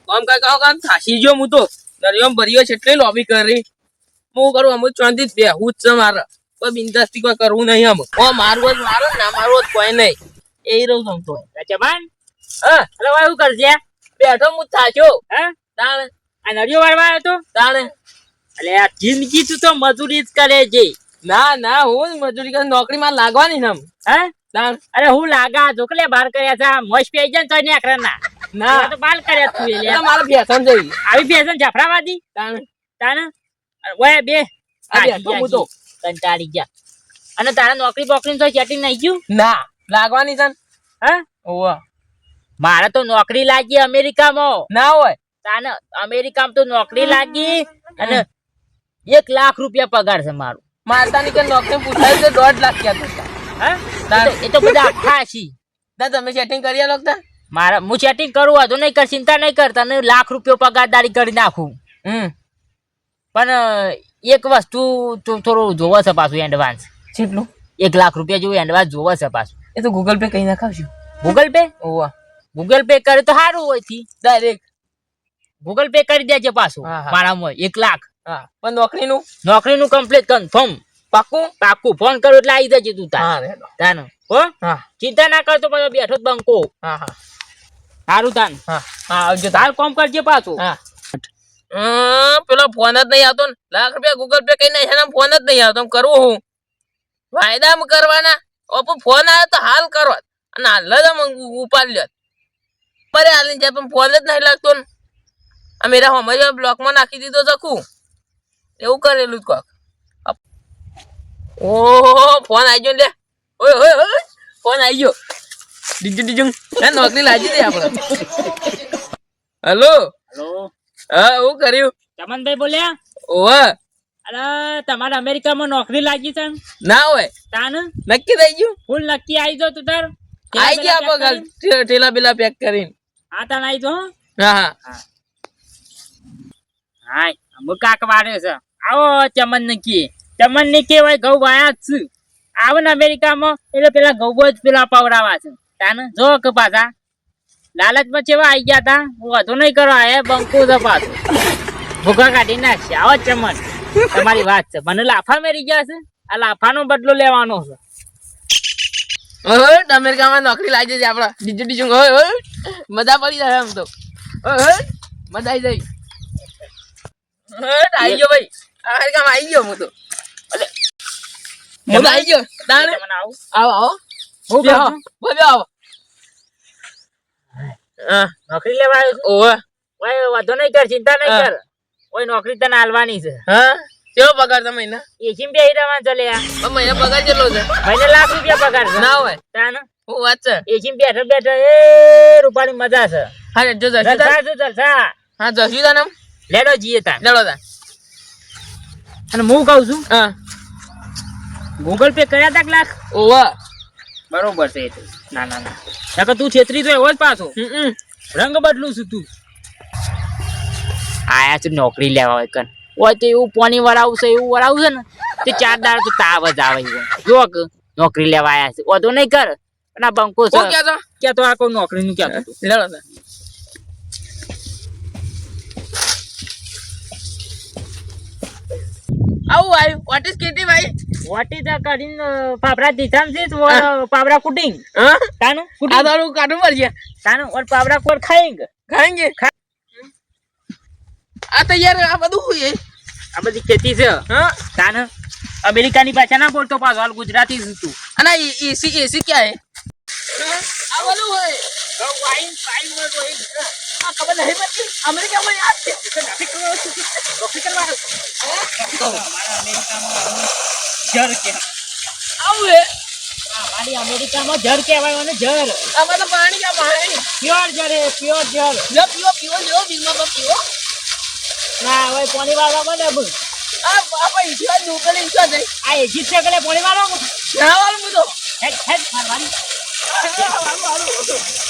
કામ કામ થાસી ગયો હું તો દરિયો ભર્યો છે એટલે લોબી કરી હું કરું અમુક શાંતિ બેહું જ છે મારે કોઈ બિંદાસ્તી કોઈ કરવું નહીં અમુક મારવો જ મારો ના મારવો જ કોઈ નહીં એ રહું છું તો ચમન હા એટલે ભાઈ શું કરશે બેઠો હું થાક્યો હે તાણે આ નળિયો વાળવા આવ્યો તો તાણે એટલે આ જિંદગી તું તો મજૂરી જ કરે છે ના હું મજૂરી કરી નોકરી માં લાગવાની ને હે તાણ અરે હું લાગા જોકલે બાર કર્યા છે મોશ પે જન તો નેકરા ના તો બાલ કર્યા તું એટલે મારે ફેશન જઈ આવી ફેશન જાફરાવાદી તાણ ઓય બે આ બેઠો હું તો કંટાળી ગયા અને તારા નોકરી બોકરી તો સેટિંગ નહીં ગયું ના લાગવાની છે હે ઓવા મારે તો નોકરી લાગી અમેરિકામાં ના હોય તાને અમેરિકામાં તો નોકરી લાગી અને 1 લાખ રૂપિયા પગાર છે મારું મારતાની કે નોકરી પૂછાય તો 1.5 લાખ ક્યાં હતા એ તો બધા આખા દા તમે સેટિંગ કરી આલો તા મારા હું સેટિંગ કરું હતો નહીં કર ચિંતા નહીં કરતા ને 1 લાખ રૂપિયા પગારદારી કરી નાખું પણ એક વસ્તુ થોડું જોવો છે પાછું એડવાન્સ કેટલું 1 લાખ રૂપિયા જેવું એડવાન્સ જોવો છે પાછું એ તો ગૂગલ પે કઈ નાખાવશું ગૂગલ પે ઓવા ગૂગલ પે કરે તો સારું હોય થી ડાયરેક્ટ ગૂગલ પે કરી દેજે પાછું મારામાં 1 લાખ હા પણ નોકરીનું કમ્પ્લીટ કન્ફર્મ પાકું ફોન કરો એટલે આવી જજે તું તાન હો ચિંતા ના કરતો પાછો બેઠો બંકો સારું તાન આવજો તાર કોમ કરજે પાછું પેલો ફોન જ નહીં આવતો ને લાખ રૂપિયા ગૂગલ પે કઈ નહીં ફોન જ નહીં આવતો કરવું હું વાયદા કરવાના ફોન આવ્યો તો હાલ કરવા અને હાલ જ ઉપાડ લ્યો પરે હાલી જાય પણ ફોન જ નહીં લાગતો ને મેરા હમણાં બ્લોકમાં નાખી દીધો ચકું એવું કરેલું જ કોક ઓહો ફોન આવી ગયો લે ઓય ફોન આવી ગયો ડીજું નોકરી લાગી દે આપણે હેલો હા હું કર્યું ચમનભાઈ બોલ્યા ઓવા અરે તમારે અમેરિકામાં નોકરી લાગી છે ના હોય તાન નક્કી થઈ ગયું ફૂલ નક્કી આવી જાવ તું તાર આવી ગયા આપણે ઠેલા બેલા પેક કરીને હા તાન આવી જાવ હા અમુક કાક વાડે છે આવો ચમન ને કેવાય ઘઉં વાયા જ છે આવે ને અમેરિકામાં એટલે પેલા ઘઉં જ પેલા પવડાવા છે તાને જો કે પાછા લાલચમાં ચેવા આવી ગયા તા વધુ નહીં કરો એ બંકો છે પાછું ભૂખા કાઢી નાખશે આવો ચમન તમારી વાત છે મને લાફા મેરી ગયા છે આ લાફાનો બદલો લેવાનો છે અમેરિકામાં નોકરી લાગી છે આપડા ડીજું મજા પડી જાય આમ તો મજા આવી જાય આવી ગયો ભાઈ અમેરિકામાં આવી ગયો હું તો આવી ગયો આવો નોકરી લેવા આવ્યો વધુ નહીં કર ચિંતા નહીં કર ઓય નોકરી તને હાલવાની છે કેવો પગાર તમે મહિના એસી બે હીરામાં ચલે મહિના પગાર કેટલો છે મહિને લાખ રૂપિયા પગાર છે ના હોય તાને હું વાત છે એસી બેઠા એ રૂપાની મજા છે હા જો જલસા હા જશું તા નામ લેડો જીએ તા લેડો તા અને હું કહું છું ગૂગલ પે કર્યા તા લાખ ઓવા બરોબર છે ના તું છેતરી તો એવો જ પાછો રંગ બદલું છું તું આયા છે નોકરી લેવા હોય કન હોય તો એવું પાણી વરાવું છે એવું વરાવું છે ને તે 4 દાડા તો તાવ જ આવે જો નોકરી લેવા આયા છે ઓધો નહીં કર અને બંકો છે ક્યાં તો આ કોઈ નોકરી નું ક્યાં લેડો તા આવું આવ્યું વોટ ઇઝ કેટી ભાઈ વોટ ઇઝ આ કરીને પાપડા દીધામ છે તો પાપડા કુટિંગ તાનું આ દારૂ કાઢું પડશે તાનું ઓર પાપડા કોર ખાएंगे આ તો યાર આ બધું હોય આ બધી ખેતી છે તાન અમેરિકાની ભાષા ના બોલતો પાછો હાલ ગુજરાતી છું તું અને એસી ક્યાં હે આ બધું હોય વાઈન હોય આ ખબર નહીં પડતી અમેરિકામાં યાદ છે નોકરી કરવા અમારા અમેરિકામાં જર કે આવું હે અમારી અમેરિકામાં જર કહેવાય અને જર આમાં તો પાણી કા પાણી પ્યોર જર હે પ્યોર જર લો પીવો જો બિલમાં પીવો ના હવે પાણી વાળવા બને બુ આ બાપા ઈચ્છા દુકલે ઈચ્છા દે આ એજી છે કે પાણી વાળો ના વાળું મુદો હેડ મારવાની વાળું